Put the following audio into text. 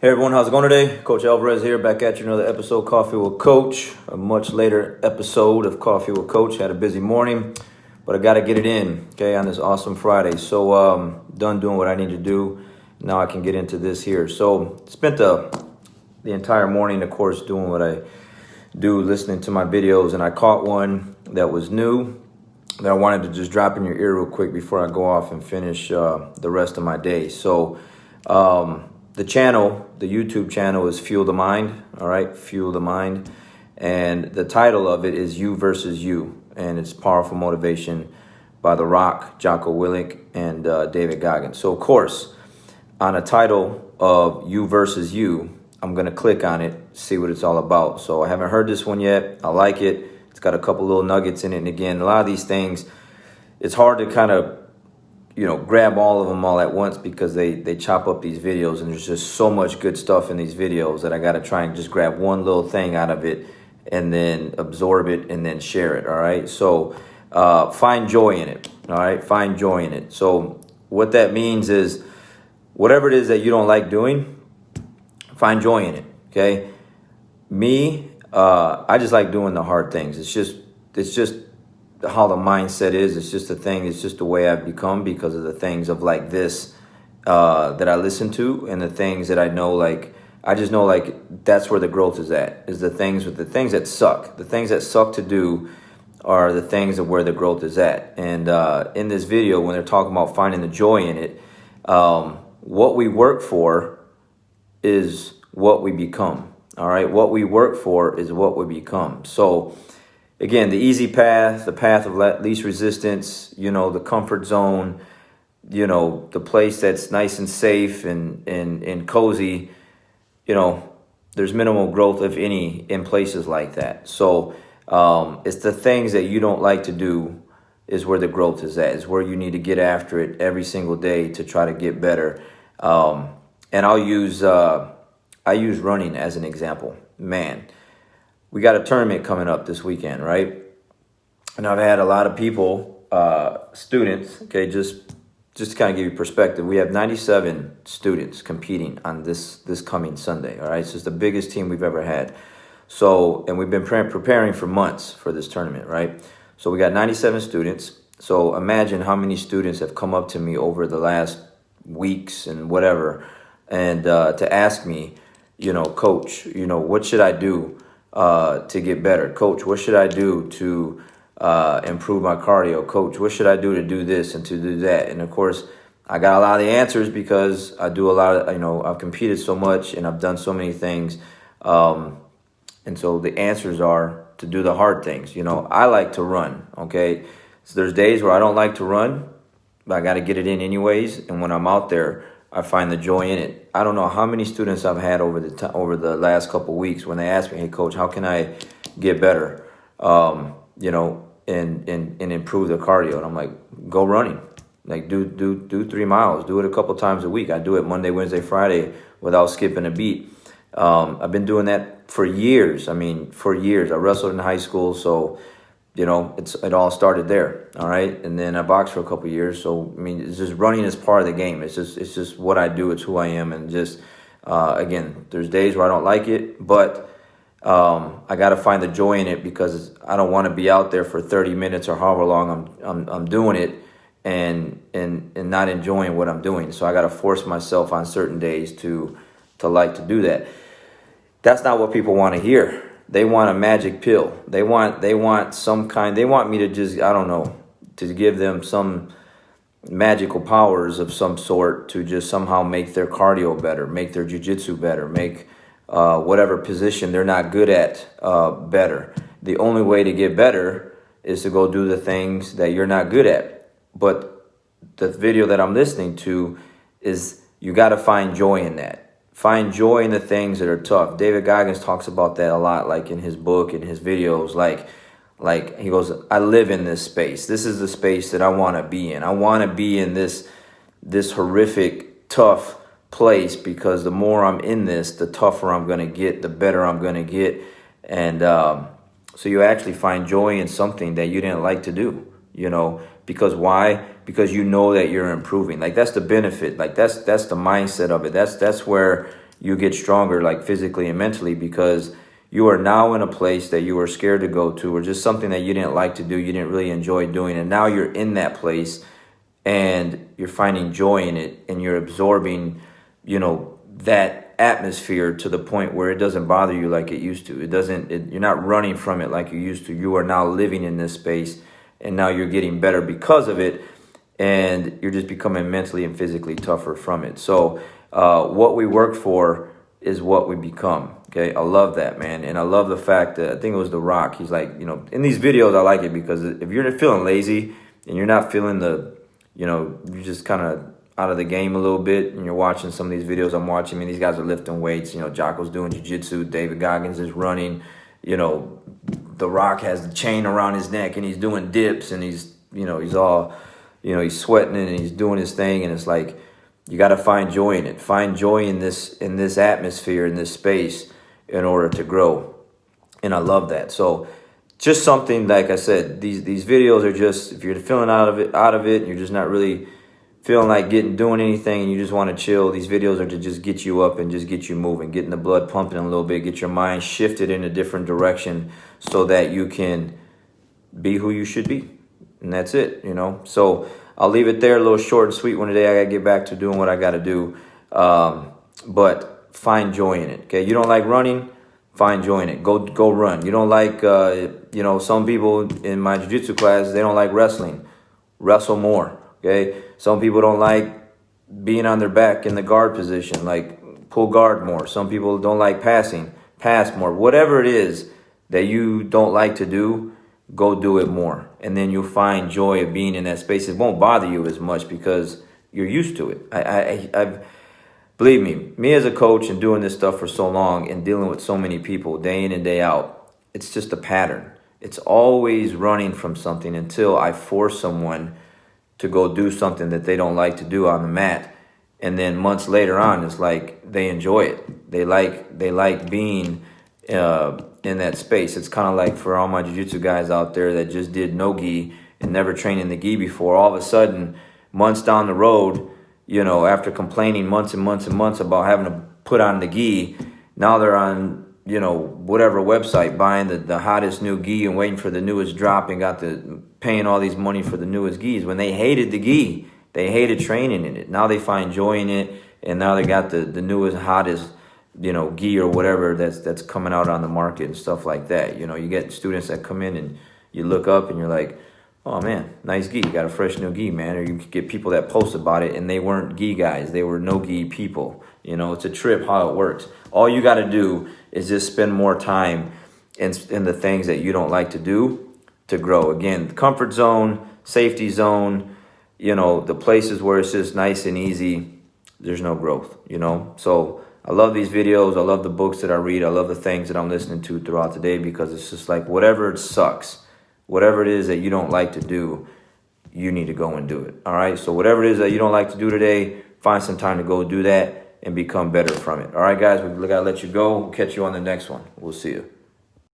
Hey everyone, how's it going today? Coach Alvarez here, back at you another episode, Coffee with Coach. A much later episode of Coffee with Coach. Had a busy morning, but I got to get it in, okay, on this awesome Friday. So done doing what I need to do. Now I can get into this here. So spent the entire morning, of course, doing what I do, listening to my videos, and I caught one that was new that I wanted to just drop in your ear real quick before I go off and finish the rest of my day. So the channel, the YouTube channel is Fuel the Mind, all right? Fuel the Mind. And the title of it is You versus You. And it's Powerful Motivation by The Rock, Jocko Willink, and David Goggins. So, of course, on a title of You versus You, I'm going to click on it, see what it's all about. So I haven't heard this one yet. I like it. It's got a couple little nuggets in it. And again, a lot of these things, it's hard to kind of grab all of them all at once because they chop up these videos, and there's just so much good stuff in these videos that I got to try and just grab one little thing out of it and then absorb it and then share it. All right. So find joy in it. All right. Find joy in it. So what that means is whatever it is that you don't like doing, find joy in it. Okay. Me, I just like doing the hard things. It's just how the mindset is. It's just a thing. It's just the way I've become because of the things of like this that I listen to, and the things that I know, like I just know like that's where the growth is at, is the things that suck. The things that suck to do are the things of where the growth is at. And in this video, when they're talking about finding the joy in it, what we work for is what we become. All right. What we work for is what we become. So again, the easy path, the path of least resistance, the comfort zone, the place that's nice and safe and cozy, there's minimal growth, if any, in places like that. So it's the things that you don't like to do is where the growth is at, is where you need to get after it every single day to try to get better. And I use running as an example. Man, we got a tournament coming up this weekend, right? And I've had a lot of people, students, okay, just to kind of give you perspective, we have 97 students competing on this coming Sunday, all right? So it's the biggest team we've ever had. So, and we've been preparing for months for this tournament, right? So we got 97 students. So imagine how many students have come up to me over the last weeks and whatever, and to ask me, Coach, what should I do to get better? Coach, what should I do to improve my cardio? Coach, what should I do to do this and to do that? And of course, I got a lot of the answers because I do a lot of, I've competed so much and I've done so many things. And so the answers are to do the hard things. I like to run, okay? So there's days where I don't like to run, but I got to get it in anyways. And when I'm out there, I find the joy in it. I don't know how many students I've had over the last couple of weeks when they ask me, "Hey, Coach, how can I get better, and improve the cardio?" And I'm like, "Go running. Like do 3 miles. Do it a couple times a week. I do it Monday, Wednesday, Friday without skipping a beat. I've been doing that for years. For years. I wrestled in high school, so it all started there. All right. And then I boxed for a couple of years. So, it's just running is part of the game. It's just what I do. It's who I am. And just, again, there's days where I don't like it, but, I got to find the joy in it because I don't want to be out there for 30 minutes or however long I'm doing it and not enjoying what I'm doing. So I got to force myself on certain days to like to do that. That's not what people want to hear. They want a magic pill. They want me to just, I don't know, to give them some magical powers of some sort to just somehow make their cardio better, make their jiu-jitsu better, make whatever position they're not good at better. The only way to get better is to go do the things that you're not good at. But the video that I'm listening to is you got to find joy in that. Find joy in the things that are tough. David Goggins talks about that a lot, like in his book and his videos. Like he goes, I live in this space. This is the space that I want to be in. I want to be in this horrific, tough place because the more I'm in this, the tougher I'm going to get, the better I'm going to get. And so you actually find joy in something that you didn't like to do, because why? Because you know that you're improving. Like that's the benefit. Like that's the mindset of it. That's where you get stronger, like physically and mentally, because you are now in a place that you were scared to go to, or just something that you didn't like to do, you didn't really enjoy doing, and now you're in that place and you're finding joy in it, and you're absorbing, that atmosphere to the point where it doesn't bother you like it used to. You're not running from it like you used to. You are now living in this space, and now you're getting better because of it, and you're just becoming mentally and physically tougher from it. So what we work for is what we become. Okay, I love that, man. And I love the fact that, I think it was The Rock, he's like, in these videos, I like it because if you're feeling lazy and you're not feeling you're just kind of out of the game a little bit, and you're watching some of these videos I'm watching, these guys are lifting weights, Jocko's doing jiu-jitsu, David Goggins is running, The Rock has the chain around his neck and he's doing dips, and he's all, he's sweating and he's doing his thing, and it's like, you got to find joy in it. Find joy in this atmosphere, in this space, in order to grow. And I love that. So just something, like I said, these videos are just, if you're feeling out of it, and you're just not really feeling like doing anything, and you just want to chill, these videos are to just get you up and just get you moving, getting the blood pumping a little bit, get your mind shifted in a different direction so that you can be who you should be. And that's it, So I'll leave it there, a little short and sweet one today. I got to get back to doing what I got to do. But find joy in it, okay? You don't like running? Find joy in it. Go run. You don't like, some people in my jiu-jitsu class, they don't like wrestling. Wrestle more, okay? Some people don't like being on their back in the guard position, like pull guard more. Some people don't like passing. Pass more. Whatever it is that you don't like to do, go do it more. And then you'll find joy of being in that space. It won't bother you as much because you're used to it. I've believe me as a coach and doing this stuff for so long and dealing with so many people day in and day out, it's just a pattern. It's always running from something until I force someone to go do something that they don't like to do on the mat. And then months later on, it's like they enjoy it. They like being in that space. It's kind of like for all my jiu-jitsu guys out there that just did no gi and never trained in the gi before, all of a sudden, months down the road, after complaining months and months and months about having to put on the gi, now they're on, whatever website buying the hottest new gi and waiting for the newest drop and paying all these money for the newest gis when they hated the gi. They hated training in it. Now they find joy in it, and now they got the newest, hottest, gi or whatever that's coming out on the market and stuff like that. You get students that come in and you look up and you're like, oh man, nice gi, you got a fresh new gi, man. Or you get people that post about it and they weren't gi guys, they were no gi people. It's a trip how it works. All you got to do is just spend more time in the things that you don't like to do to grow. Again, comfort zone, safety zone, the places where it's just nice and easy, there's no growth, So I love these videos. I love the books that I read. I love the things that I'm listening to throughout the day, because it's just like whatever it sucks, whatever it is that you don't like to do, you need to go and do it. All right. So whatever it is that you don't like to do today, find some time to go do that and become better from it. All right, guys, we got to let you go. We'll catch you on the next one. We'll see you.